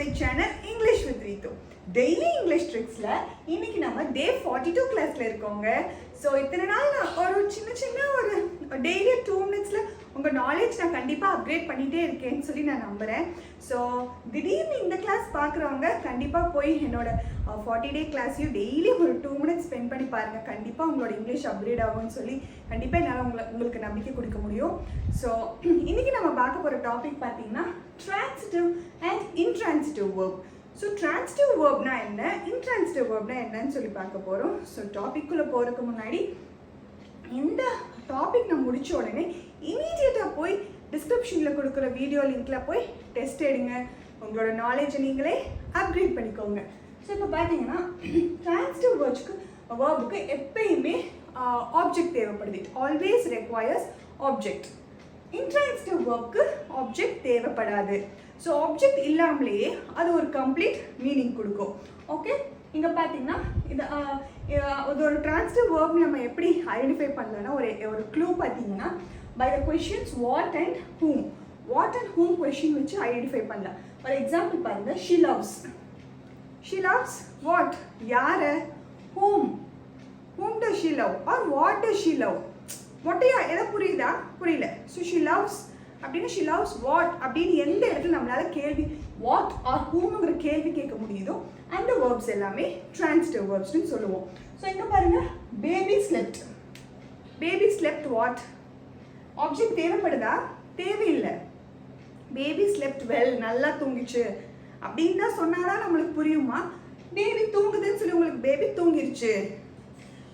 My channel English with Reethu. Daily English ட்ரிக்ஸில் இன்னைக்கு நம்ம டே 42 கிளாஸில் இருக்கோங்க. ஸோ இத்தனை நாள் நான் ஒரு சின்ன ஒரு டெய்லி 2 மினிட்ஸில் உங்கள் நாலேஜ் நான் கண்டிப்பாக அப்கிரேட் பண்ணிகிட்டே இருக்கேன்னு சொல்லி நான் நம்புகிறேன். ஸோ திடீர்னு இந்த கிளாஸ் பார்க்குறவங்க கண்டிப்பாக போய் என்னோட 40 டே கிளாஸையும் டெய்லி ஒரு 2 மினிட்ஸ் ஸ்பெண்ட் பண்ணி பாருங்கள். கண்டிப்பாக உங்களோட இங்கிலீஷ் அப்கிரேட் ஆகும்னு சொல்லி கண்டிப்பாக என்னால் உங்களுக்கு நம்பிக்கை கொடுக்க முடியும். ஸோ இன்றைக்கி நம்ம பார்க்க போகிற டாபிக் பார்த்தீங்கன்னா transitive and intransitive verb. So transitive verbனா என்ன, intransitive verbனா என்னன்னு சொல்லி பார்க்க போகிறோம். ஸோ டாபிக்குள்ளே போகிறதுக்கு முன்னாடி இந்த டாபிக் நான் முடித்த உடனே இமீடியட்டாக போய் டிஸ்கிரிப்ஷனில் கொடுக்குற வீடியோ லிங்க்கில் போய் டெஸ்ட் எடுங்க. உங்களோட நாலேஜை நீங்களே அப்கிரேட் பண்ணிக்கோங்க. ஸோ இப்போ பார்த்தீங்கன்னா transitive வேர்புக்கு எப்பயுமே ஆப்ஜெக்ட் தேவைப்படுது. It always requires object. Intransitive வேர்புக்கு ஆப்ஜெக்ட் தேவைப்படாது. ஸோ ஆப்ஜெக்ட் இல்லாமலேயே அது ஒரு கம்ப்ளீட் மீனிங் கொடுக்கும். ஓகே, இங்கே பார்த்தீங்கன்னா இது ஒரு டிரான்சிட்டிவ் வேர்ப் நம்ம எப்படி ஐடென்டிஃபை பண்ணலாம்னா ஒரு க்ளூ பார்த்தீங்கன்னா by the questions what and whom. What and whom question வச்சு ஐடென்டிஃபை பண்ணலாம். ஃபார் எக்ஸாம்பிள் பாருங்கள், she loves. She loves what, யாரை? Whom. Whom does she love or what does she love? மொட்டையா எதை புரியுதா? புரியல. ஸோ ஷி லவ்ஸ் அப்படின்னு she loves what அப்படின்னு எந்த இடத்துல நம்மளால கேள்வி வாட் ஆர் ஹூம்ங்கிற கேள்வி கேட்க முடியுதோ அந்த வேர்ப்ஸ் எல்லாமே டிரான்சிட்டிவ் வேர்ப்ஸ்னு சொல்லுவோம். ஸோ இங்கே பாருங்க, baby slept. Baby slept what? Object தேவைப்படுதா? தேவையில்லை. பேபி ஸ்லெப்ட் வெல், நல்லா தூங்கிச்சு அப்படின்னு தான் சொன்னாதான் நம்மளுக்கு புரியுமா? பேபி தூங்குதுன்னு சொல்லி உங்களுக்கு பேபி தூங்கிருச்சு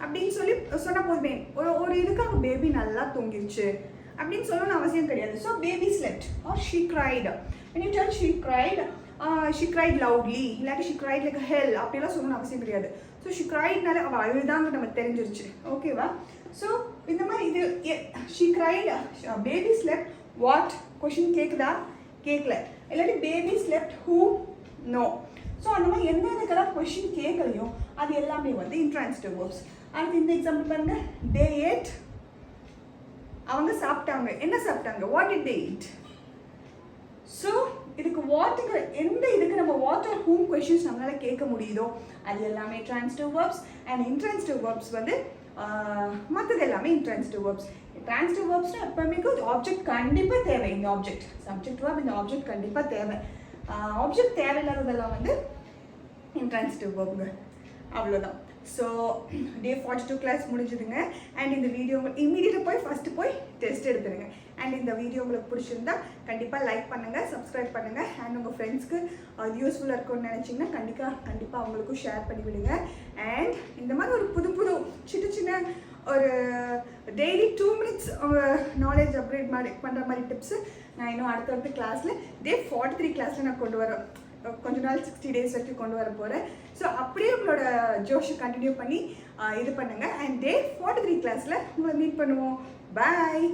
அப்படின்னு சொல்லி சொன்ன போதுமே ஒரு இதுக்காக பேபி நல்லா தூங்கிருச்சு அப்படின்னு சொல்லணும்னு அவசியம் கிடையாது. So baby slept or she cried. when you tell she cried loudly இல்லாட்டி she cried like a hell அப்படிலாம் சொல்லணும்னு அவசியம் கிடையாது. ஸோ she criedனால அவள் அழுதாங்க நமக்கு தெரிஞ்சிருச்சு. ஓகேவா? ஸோ இந்த மாதிரி இது she cried, baby slept what question கேட்குதா? கேட்கல. இல்லாட்டி baby slept who? no. So அந்த மாதிரி எந்த இதுக்கெல்லாம் கொஷின் கேட்கலையோ அது எல்லாமே வந்து இன்ட்ரான்சிட்டிவ் வேர்ப்ஸ். அடுத்து இந்த எக்ஸாம்பிள் பாருங்க, they ate. அவங்க சாப்பிட்டாங்க. என்ன சாப்பிட்டாங்க? What did they eat? So இதுக்கு வாட்டுங்கிற எந்த இதுக்கு நம்ம வாட் ஆர் ஹூம் கொஷின்ஸ் நம்மளால கேட்க முடியுதோ அது எல்லாமே transitive verbs. And intransitive verbs வந்து மற்றது எல்லாமே இன்ட்ரான்சிட்டிவ் வேர்ப்ஸ். டிரான்சிட்டிவ் வேர்ப்ஸ்னால் எப்பவுமே ஆப்ஜெக்ட் கண்டிப்பாக தேவை. இந்த ஆப்ஜெக்ட் சப்ஜெக்ட் வேர்ப், இந்த ஆப்ஜெக்ட் கண்டிப்பாக தேவை. ஆப்ஜெக்ட் தேவையில்லாததெல்லாம் வந்து இன்ட்ரான்சிட்டிவ் வேர்புங்க. அவ்வளோதான். ஸோ டே 42 கிளாஸ் முடிஞ்சுதுங்க. அண்ட் இந்த வீடியோ இமீடியட்டாக போய் ஃபஸ்ட்டு போய் டெஸ்ட் எடுத்துருங்க. அண்ட் இந்த வீடியோ உங்களுக்கு பிடிச்சிருந்தா கண்டிப்பாக லைக் பண்ணுங்கள், சப்ஸ்கிரைப் பண்ணுங்கள். அண்ட் உங்கள் ஃப்ரெண்ட்ஸ்க்கு அது யூஸ்ஃபுல்லாக இருக்கும்னு நினச்சிங்கன்னா கண்டிப்பாக அவங்களுக்கும் ஷேர் பண்ணி விடுங்க. அண்ட் இந்த மாதிரி ஒரு புது சின்ன ஒரு டெய்லி 2 மினிட்ஸ் நாலேஜ் அப்கிரேட் பண்ணுற மாதிரி டிப்ஸு நான் இன்னும் அடுத்த கிளாஸில் டே 43 கிளாஸில் நான் கொண்டு வரேன். கொஞ்ச நாள் 60 டேஸ் வரைக்கும் கொண்டு வர போகிறேன். ஸோ அப்படியே உங்களோட ஜோஷை கண்டினியூ பண்ணி இது பண்ணுங்கள். அண்ட் டே 43 கிளாஸில் உங்களை மீட் பண்ணுவோம். பாய்.